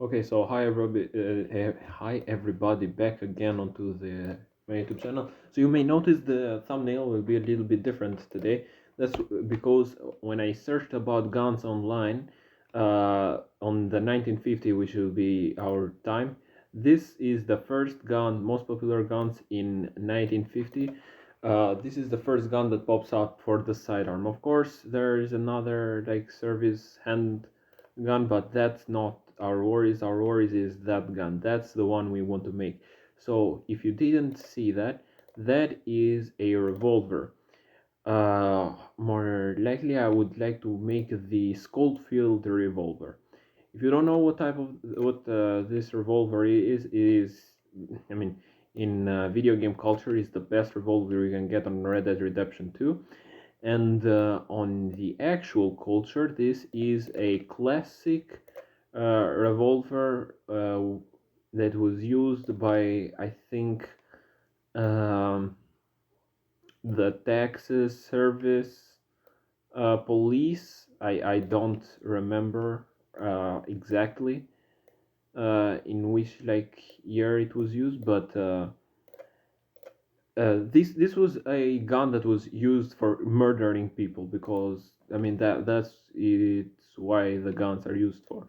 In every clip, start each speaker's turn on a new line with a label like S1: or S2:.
S1: Okay, so hi everybody, back again onto my YouTube channel. So you may notice the thumbnail will be a little bit different today. That's because when I searched about guns online, on the 1950, which will be our time, this is the first gun, most popular guns in 1950. This is the first gun that pops up for the sidearm. Of course, there is another like service hand gun, but that's not our worries. Our worries is that gun. That's the one we want to make. So if you didn't see that, that is a revolver. More likely, I would like to make the Schofield revolver. If you don't know what type of what this revolver is, I mean, in video game culture, is the best revolver you can get on Red Dead Redemption 2. And on the actual culture, this is a classic revolver that was used by, I think, um, the Texas Service Police. I don't remember exactly in which like year it was used, but this was a gun that was used for murdering people because I mean that's it's why the guns are used for.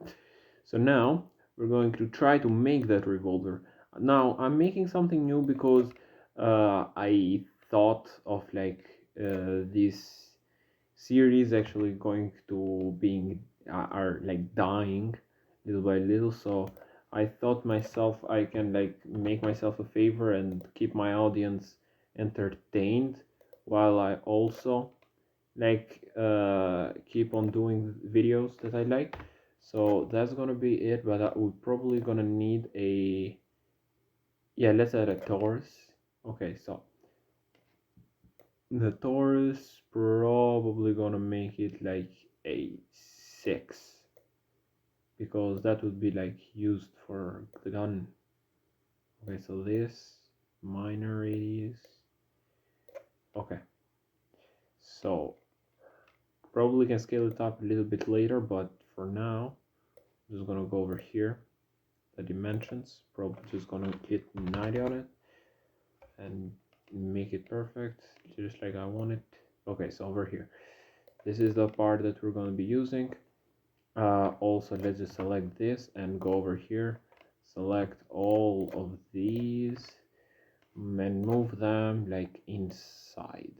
S1: So now we're going to try to make that revolver. Now I'm making something new because I thought of like this series actually going to being are like dying little by little. So I thought myself I can like make myself a favor and keep my audience entertained while I also like keep on doing videos that I like. So that's gonna be it, but we're probably gonna need a, yeah, let's add a Taurus. Okay, so the Taurus probably gonna make it like a 6 because that would be like used for the gun. Okay, so this minor radius. Okay, so probably can scale it up a little bit later, but for now, I'm just gonna go over here, the dimensions. Probably just gonna hit 90 on it and make it perfect, just like I want it. Okay, so over here, this is the part that we're gonna be using. Also, let's just select this and go over here, select all of these and move them like inside.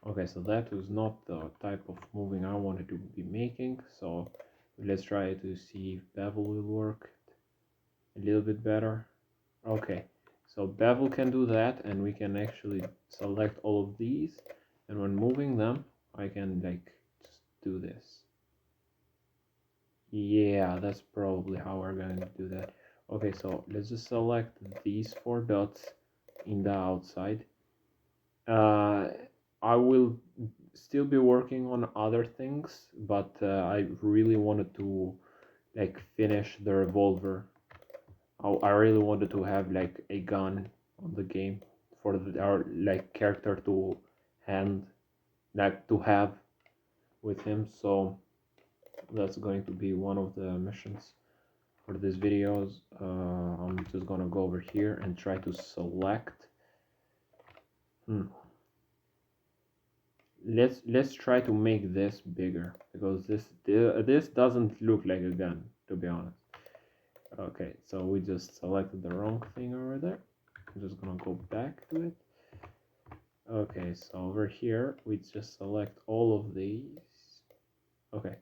S1: Okay, so that was not the type of moving I wanted to be making, so let's try to see if bevel will work a little bit better. Okay, so bevel can do that, and we can actually select all of these, and when moving them I can like just do this. Yeah, that's probably how we're going to do that. Okay, so let's just select these 4 dots in the outside. uh, I will still be working on other things, but I really wanted to like finish the revolver. I really wanted to have like a gun on the game for our like character to hand, like to have with him. So that's going to be one of the missions for this videos. I'm just gonna go over here and try to select. Hmm. Let's try to make this bigger because this doesn't look like a gun, to be honest. Okay, so we just selected the wrong thing over there. I'm just gonna go back to it. Okay, so over here we just select all of these. Okay,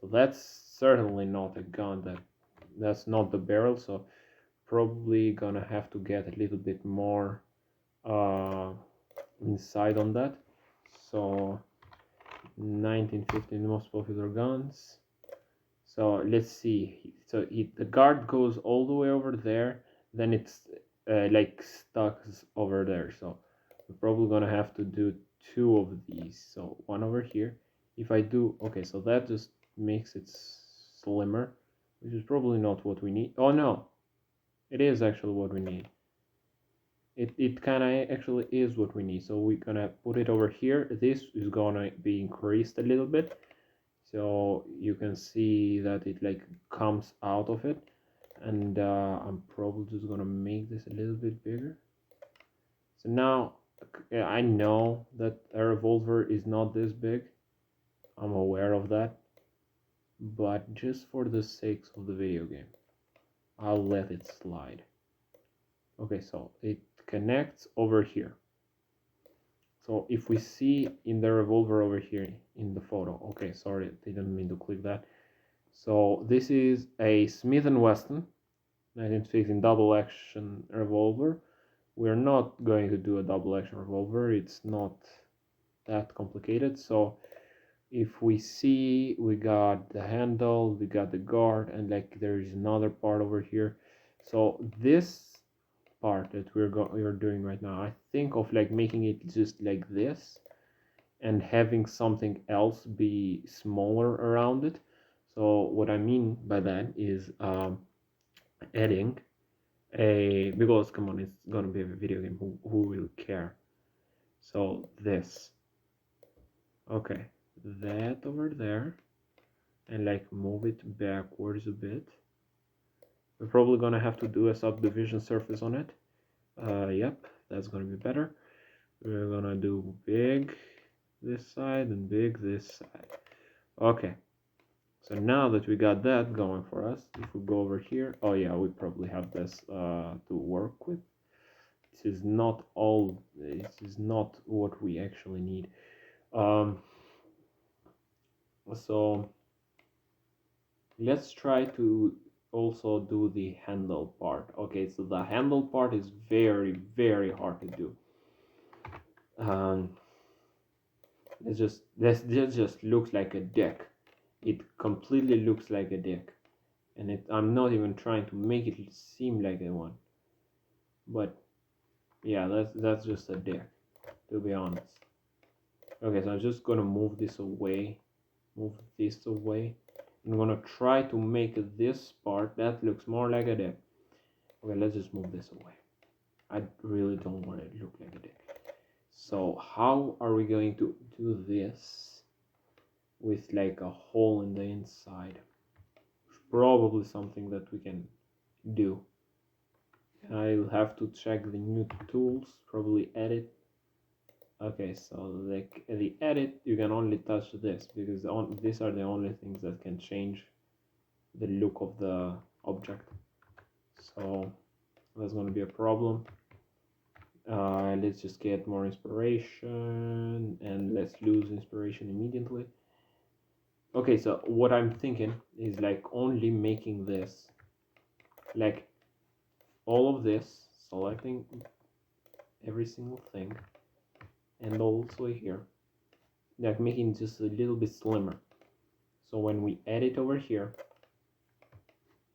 S1: so that's certainly not a gun. That's not the barrel. So probably gonna have to get a little bit more uh, inside on that. So 1915 most popular guns. So let's see. So the guard goes all the way over there, then it's like stuck over there. So we're probably gonna have to do 2 of these. So one over here. If I do, okay, so that just makes it slimmer, which is probably not what we need. Oh no, it is actually what we need. It kind of actually is what we need. So we're gonna put it over here. This is gonna be increased a little bit. So you can see that it like comes out of it. And I'm probably just gonna make this a little bit bigger. So now I know that a revolver is not this big. I'm aware of that. But just for the sakes of the video game, I'll let it slide. Okay, so it connects over here. So if we see in the revolver over here in the photo, okay, sorry, didn't mean to click that. So this is a Smith & Wesson 1916 double action revolver. We're not going to do a double action revolver. It's not that complicated. So if we see, we got the handle, we got the guard, and like there's another part over here. So this part that we're doing right now, I think of like making it just like this and having something else be smaller around it. So what I mean by that is adding a, because come on, it's gonna be a video game, who will care? So this, okay, that over there, and like move it backwards a bit. We're probably gonna have to do a subdivision surface on it. Yep, that's gonna be better. We're gonna do big this side and big this side. Okay, so now that we got that going for us, if we go over here, oh yeah, we probably have this to work with. This is not all, this is not what we actually need. So let's try to also do the handle part. Okay, so the handle part is very hard to do. This just looks like a deck. It completely looks like a deck, and I'm not even trying to make it seem like a one. But yeah, that's just a deck, to be honest. Okay, so I'm just gonna move this away. Move this away. I'm gonna try to make this part that looks more like a deck. Okay, let's just move this away. I really don't want it to look like a deck. So how are we going to do this with like a hole in the inside? Probably something that we can do. I'll have to check the new tools, probably edit. Okay, so like the edit, you can only touch this because these are the only things that can change the look of the object. So that's going to be a problem. Let's just get more inspiration, and let's lose inspiration immediately. Okay, so what I'm thinking is like only making this, like all of this, selecting every single thing, and also here, like making just a little bit slimmer. So when we edit over here,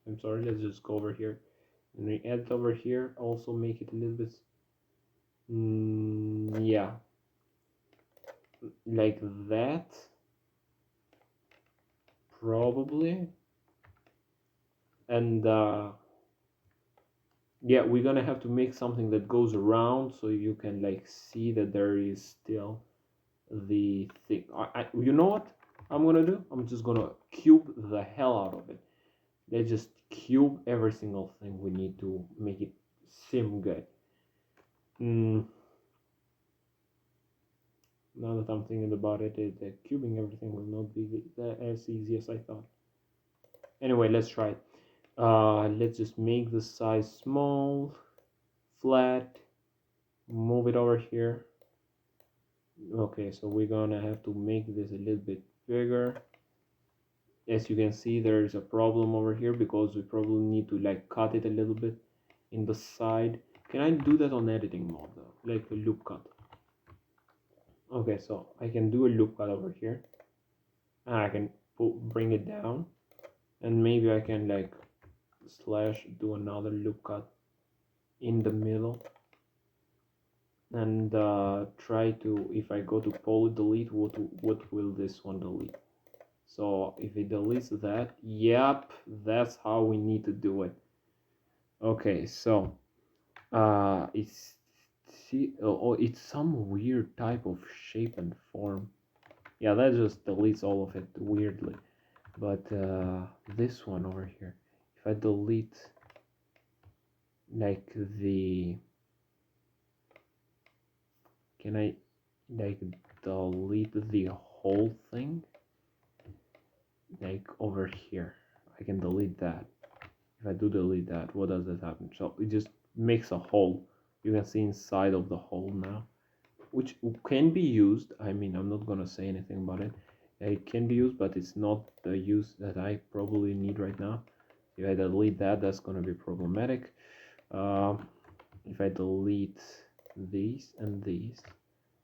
S1: I'm sorry, let's just go over here. When we edit over here, also make it a little bit, yeah, like that, probably. And yeah, we're gonna have to make something that goes around so you can like see that there is still the thing. You know what I'm gonna do? I'm just gonna cube the hell out of it. Let's just cube every single thing we need to make it seem good. Now that I'm thinking about it, cubing everything will not be as easy as I thought. Anyway, let's try it. Let's just make the size small, flat, move it over here. Okay, so we're gonna have to make this a little bit bigger. As you can see, there is a problem over here because we probably need to like cut it a little bit in the side. Can I do that on editing mode though, like a loop cut? Okay, so I can do a loop cut over here, and I can bring it down, and maybe I can like slash do another loop cut in the middle, and try to, if I go to poly delete, what will this one delete? So if it deletes that, yep, that's how we need to do it. Okay, so it's, see, oh, it's some weird type of shape and form. Yeah, that just deletes all of it weirdly. But this one over here, if I delete like the, can I like delete the whole thing? Like over here, I can delete that. If I do delete that, what does that happen? So it just makes a hole. You can see inside of the hole now, which can be used. I mean, I'm not gonna say anything about it. It can be used, but it's not the use that I probably need right now. If I delete that, that's gonna be problematic. If I delete these and these,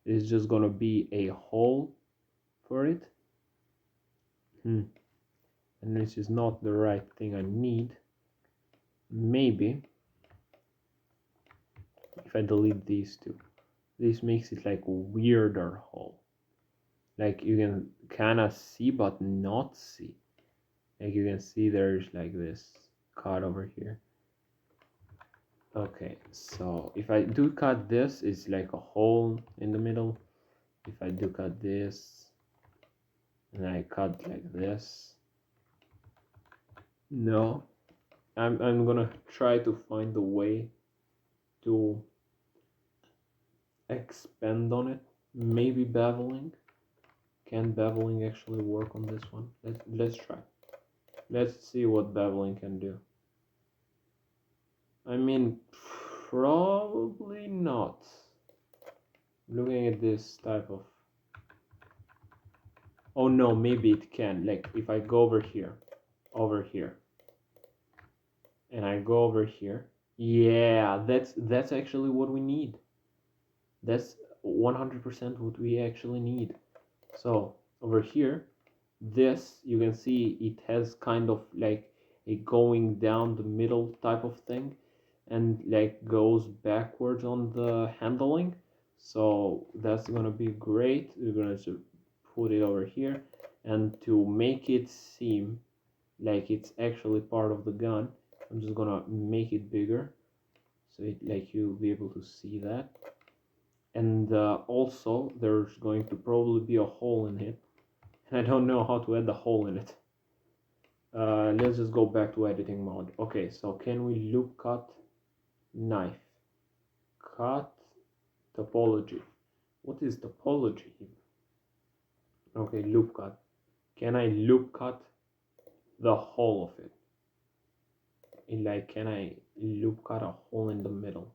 S1: it's just gonna be a hole for it. And this is not the right thing I need. Maybe if I delete these two, this makes it like a weirder hole. Like you can kind of see but not see. Like you can see there's like this cut over here. Okay, so if I do cut this, it's like a hole in the middle. If I do cut this, and I cut like this, no, I'm gonna try to find a way to expand on it. Maybe beveling. Can beveling actually work on this one? Let's try. Let's see what beveling can do. I mean, probably not. Looking at this type of... Oh no, maybe it can. Like if I go over here, and I go over here. Yeah, that's actually what we need. That's 100% what we actually need. So over here, this you can see it has kind of like a going down the middle type of thing, and like goes backwards on the handling. So that's gonna be great. We're gonna put it over here, and to make it seem like it's actually part of the gun, I'm just gonna make it bigger so it like you'll be able to see that. And also there's going to probably be a hole in it, and I don't know how to add the hole in it. Let's just go back to editing mode. Okay, so can we loop cut knife? Cut topology. What is topology? Okay, loop cut. Can I loop cut the whole of it? Like, can I loop cut a hole in the middle?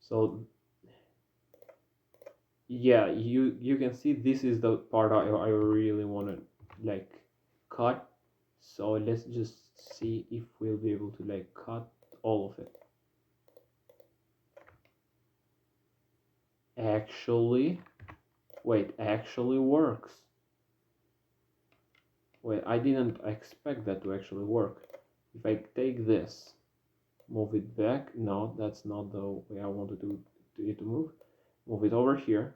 S1: So yeah, you can see this is the part I really want to like cut. So let's just see if we'll be able to like cut all of it. Actually, wait, actually works. Wait, I didn't expect that to actually work. If I take this, move it back, no, that's not the way I wanted it to move. Move it over here.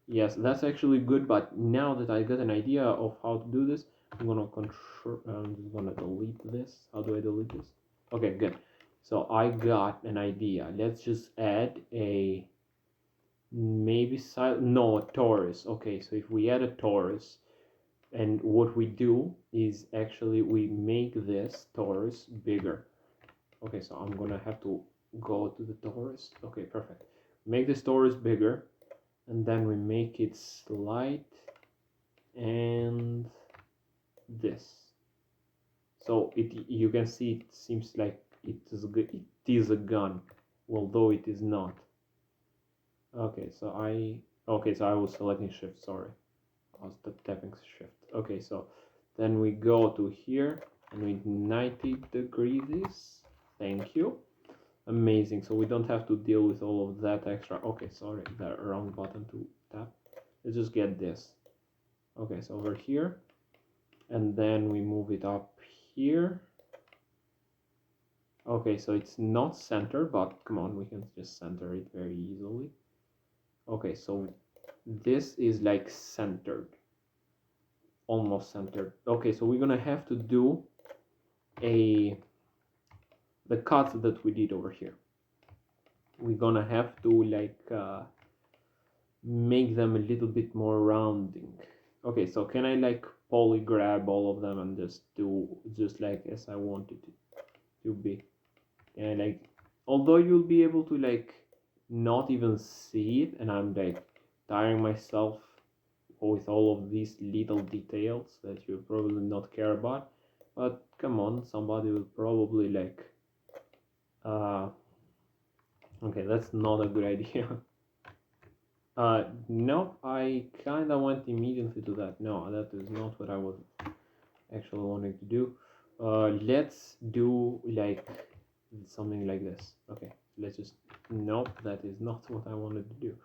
S1: Yes, that's actually good, but now that I got an idea of how to do this, I'm just gonna delete this. How do I delete this? Okay, good. So I got an idea. Let's just add a maybe no, torus. Okay, so if we add a torus, and what we do is actually we make this torus bigger. Okay, so I'm gonna have to go to the torus. Okay, perfect. Make this torus bigger, and then we make it slight and this. So you can see it seems like it is a gun, although it is not. Okay, so I was selecting shift, sorry. I was tapping shift. Okay, so then we go to here and we 90 degrees. Thank you. Amazing. So we don't have to deal with all of that extra. Okay, sorry, the wrong button to tap. Let's just get this. Okay, so over here, and then we move it up here. Okay, so it's not centered, but come on, we can just center it very easily. Okay, so this is like centered, almost centered. Okay, so we're gonna have to do the cuts that we did over here. We're gonna have to like make them a little bit more rounding. Okay, so can I like poly grab all of them and just do just like as I wanted it to be? And like, although you'll be able to like not even see it, and I'm like tiring myself with all of these little details that you probably not care about, but come on, somebody will probably like, uh, okay, that's not a good idea. No, I kinda went immediately to that. No, that is not what I was actually wanting to do. Let's do like something like this. Okay, let's just, nope, that is not what I wanted to do.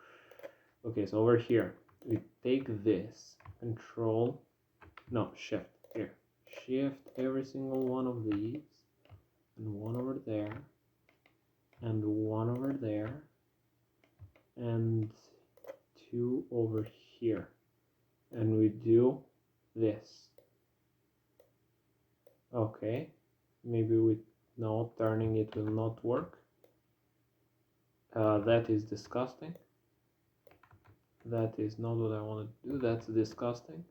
S1: Okay, so over here, we take this, control, no, shift, here. Shift every single one of these, and one over there, and one over there, and two over here. And we do this. Okay, maybe with no turning it will not work. That is disgusting. That is not what I want to do. That's disgusting.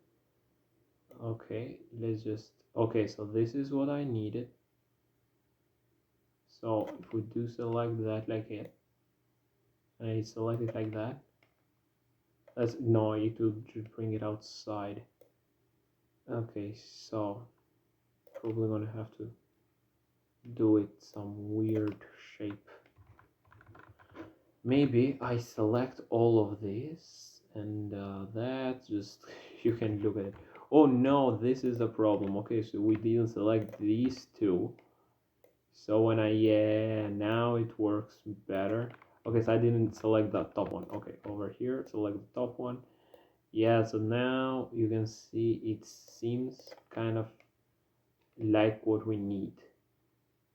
S1: Okay, let's just, okay, so this is what I needed. So if we do select that like it, and I select it like that, that's, no, it will bring it outside. Okay, so probably gonna have to do it some weird shape. Maybe I select all of this, and that just, you can look at it. Oh no, this is the problem. Okay, so we didn't select these two. So when I, yeah, now it works better. Okay, so I didn't select that top one. Okay, over here, select the top one. Yeah, so now you can see it seems kind of like what we need.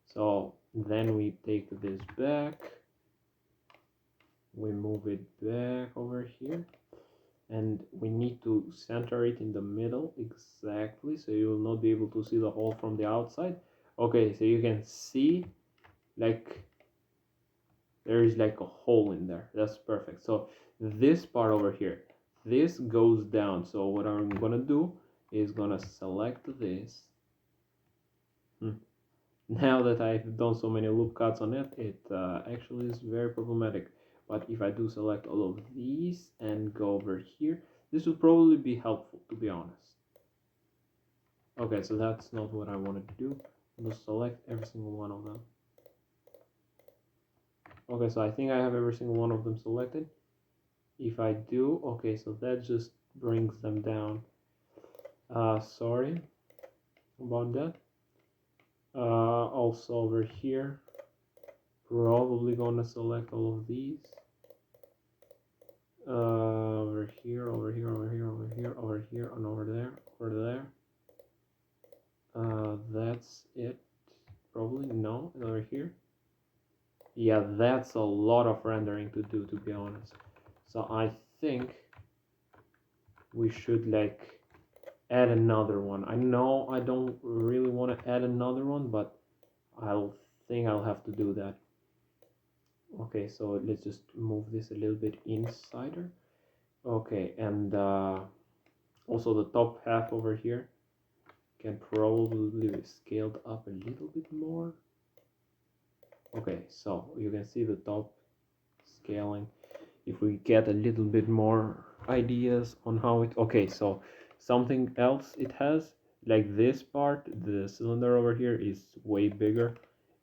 S1: So then we take this back, we move it back over here, and we need to center it in the middle exactly, so you will not be able to see the hole from the outside. Okay, so you can see like there is like a hole in there. That's perfect. So this part over here, this goes down. So what I'm gonna do is gonna select this. Now that I've done so many loop cuts on it, it actually is very problematic. But if I do select all of these and go over here, this would probably be helpful, to be honest. Okay, so that's not what I wanted to do. I'm gonna select every single one of them. Okay, so I think I have every single one of them selected. If I do, okay, so that just brings them down. Sorry about that. Also over here, probably gonna select all of these. Over here, over here, over here, over here, over here, and over there, over there. That's it. Probably no, over here. Yeah, that's a lot of rendering to do, to be honest. So I think we should like add another one. I know I don't really want to add another one, but I'll think I'll have to do that. Okay, so let's just move this a little bit insider. Okay, and also the top half over here can probably be scaled up a little bit more. Okay, so you can see the top scaling. If we get a little bit more ideas on how it, okay, so something else it has, like this part, the cylinder over here is way bigger.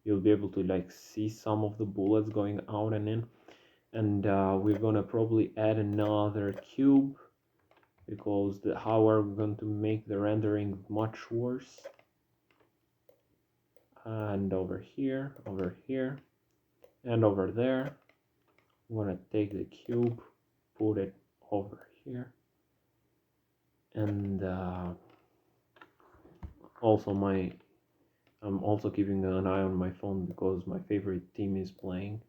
S1: You'll be able to like see some of the bullets going out and in, and we're gonna probably add another cube because how we're going to make the rendering much worse. And over here, and over there, I'm gonna take the cube, put it over here, and also I'm also keeping an eye on my phone because my favorite team is playing.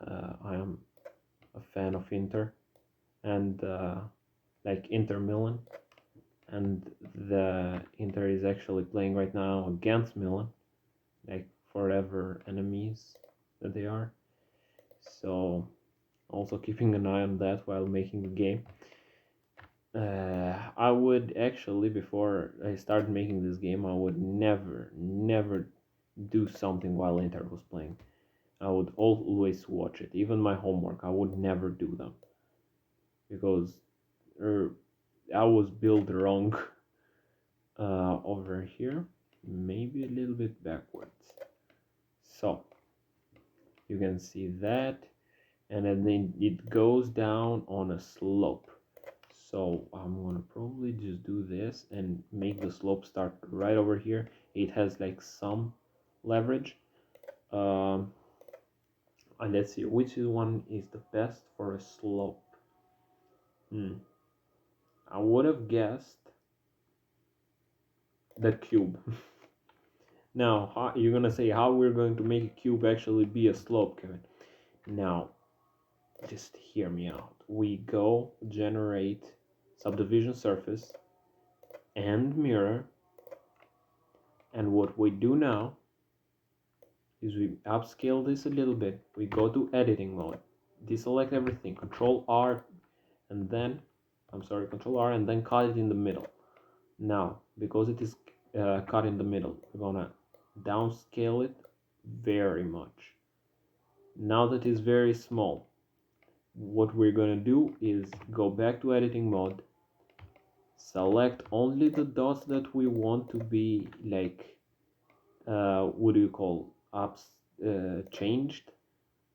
S1: I am a fan of Inter, and like Inter Milan, and the Inter is actually playing right now against Milan, like forever enemies that they are. So also keeping an eye on that while making the game. I would actually, before I started making this game, I would never do something while Inter was playing. I would always watch it. Even my homework, I would never do them because er, I was built wrong over here. Maybe a little bit backwards. So you can see that, and then it goes down on a slope. So I'm gonna probably just do this and make the slope start right over here. It has like some leverage. And let's see which one is the best for a slope. I would have guessed the cube. Now you're gonna say how we're going to make a cube actually be a slope, Kevin. Now just hear me out. We go generate subdivision surface and mirror, and what we do now is we upscale this a little bit. We go to editing mode, deselect everything, control R, and then control R, and then cut it in the middle. Now because it is cut in the middle, we're gonna downscale it very much. Now that it's very small, what we're gonna do is go back to editing mode, select only the dots that we want to be like what do you call ups changed,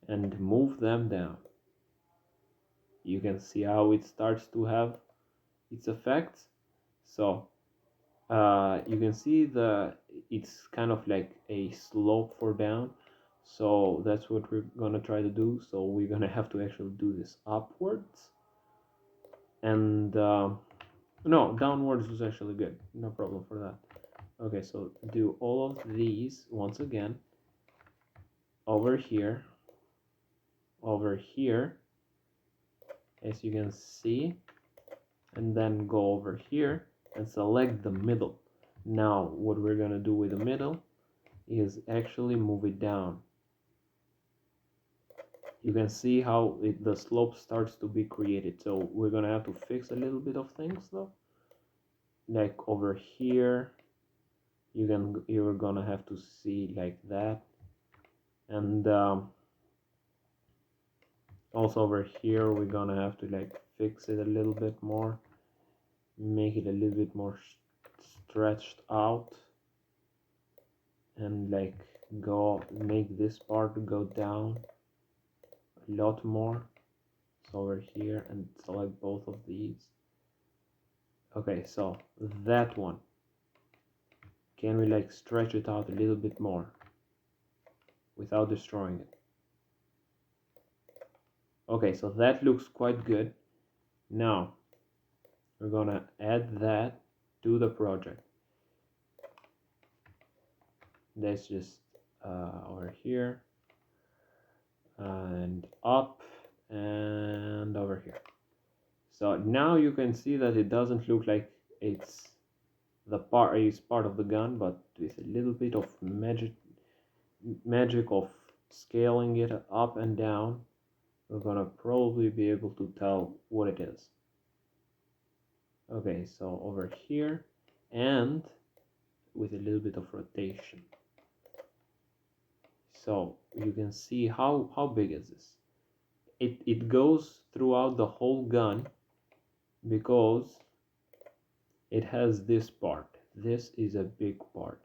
S1: and move them down. You can see how it starts to have its effects. So you can see it's kind of like a slope for down. So that's what we're gonna try to do. So we're gonna have to actually do this upwards, and no, downwards was actually good, no problem for that. Okay, so do all of these once again, over here, as you can see, and then go over here and select the middle. Now what we're gonna do with the middle is actually move it down. You can see how the slope starts to be created. So we're gonna have to fix a little bit of things though. Like over here, you're gonna have to see like that, and also over here we're gonna have to like fix it a little bit more, make it a little bit more stretched out, and like make this part go down a lot more. So over here, and select both of these. Okay, so that one, can we like stretch it out a little bit more without destroying it? Okay, so that looks quite good. Now we're gonna add that to the project. Let's just over here and up and over here. So now you can see that it doesn't look like it's part of the gun, but with a little bit of magic of scaling it up and down, we're gonna probably be able to tell what it is. Okay, so over here, and with a little bit of rotation. So you can see how big is this? It goes throughout the whole gun because it has this part. This is a big part,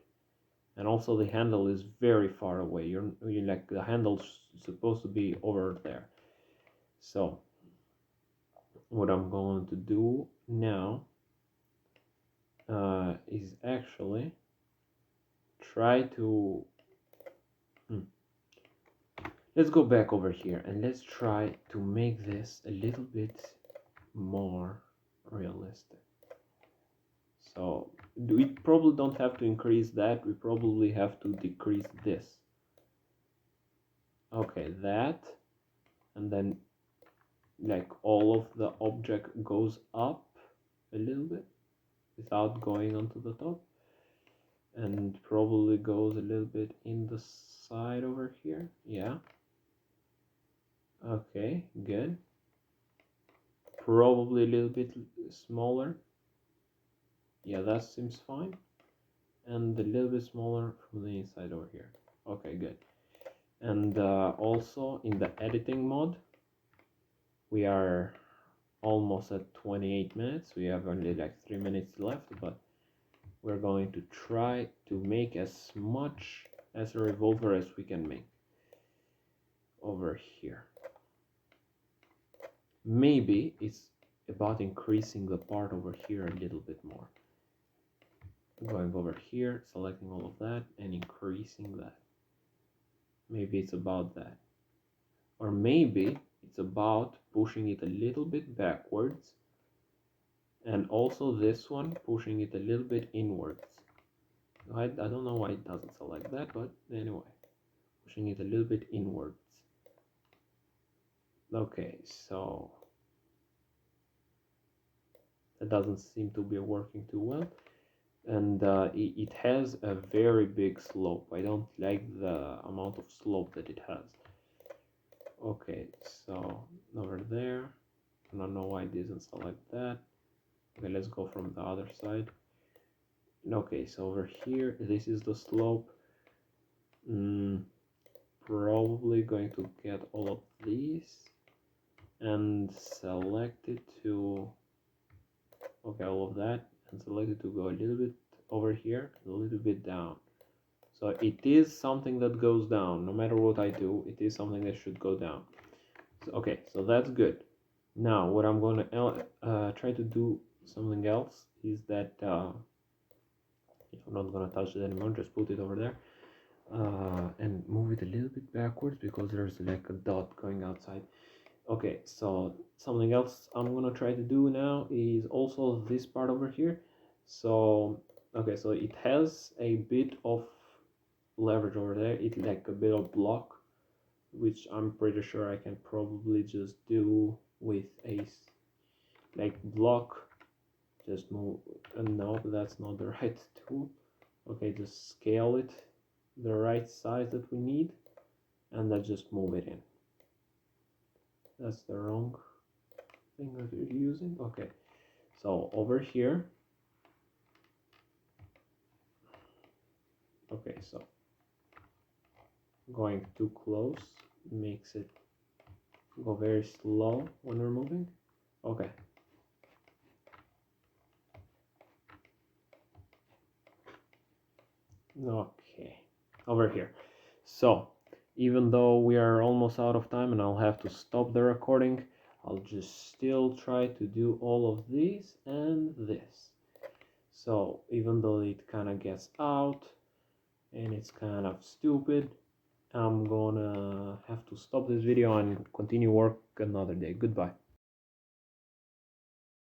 S1: and also the handle is very far away. You're like, the handle's supposed to be over there. So what I'm going to do now is actually try to let's go back over here and let's try to make this a little bit more realistic. So we probably don't have to increase that, we probably have to decrease this. Okay, that, and then like all of the object goes up a little bit without going onto the top, and probably goes a little bit in the side over here. Yeah, Okay, good. Probably a little bit smaller. Yeah, that seems fine. And a little bit smaller from the inside over here. Okay, good. And also in the editing mode, we are almost at 28 minutes. We have only like 3 minutes left, but we're going to try to make as much as a revolver as we can make over here. Maybe it's about increasing the part over here a little bit more. Going over here, selecting all of that and increasing that. Maybe it's about that. Or maybe it's about pushing it a little bit backwards, and also this one pushing it a little bit inwards. I don't know why it doesn't select that, but anyway, pushing it a little bit inwards. Okay, so that doesn't seem to be working too well, and it has a very big slope. I don't like the amount of slope that it has. Okay, so over there, I don't know why it doesn't select that. Okay, let's go from the other side. Okay, so over here, this is the slope. Probably going to get all of these and select it to, okay, all of that, and select it to go a little bit over here, a little bit down. So it is something that goes down. No matter what I do, it is something that should go down. So, okay, so that's good. Now, what I'm going to try to do something else is that I'm not going to touch it anymore, just put it over there. And move it a little bit backwards because there's like a dot going outside. Okay, so something else I'm gonna try to do now is also this part over here. So okay, so it has a bit of leverage over there. It's like a bit of block, which I'm pretty sure I can probably just do with a like block. Just move. No, that's not the right tool. Okay, just scale it the right size that we need, and then just move it in. That's the wrong thing that we're using. Okay, so over here, okay, so going too close makes it go very slow when we're moving. Okay, okay, over here. So even though we are almost out of time and I'll have to stop the recording, I'll just still try to do all of these and this. So even though it kind of gets out and it's kind of stupid, I'm gonna have to stop this video and continue work another day. Goodbye.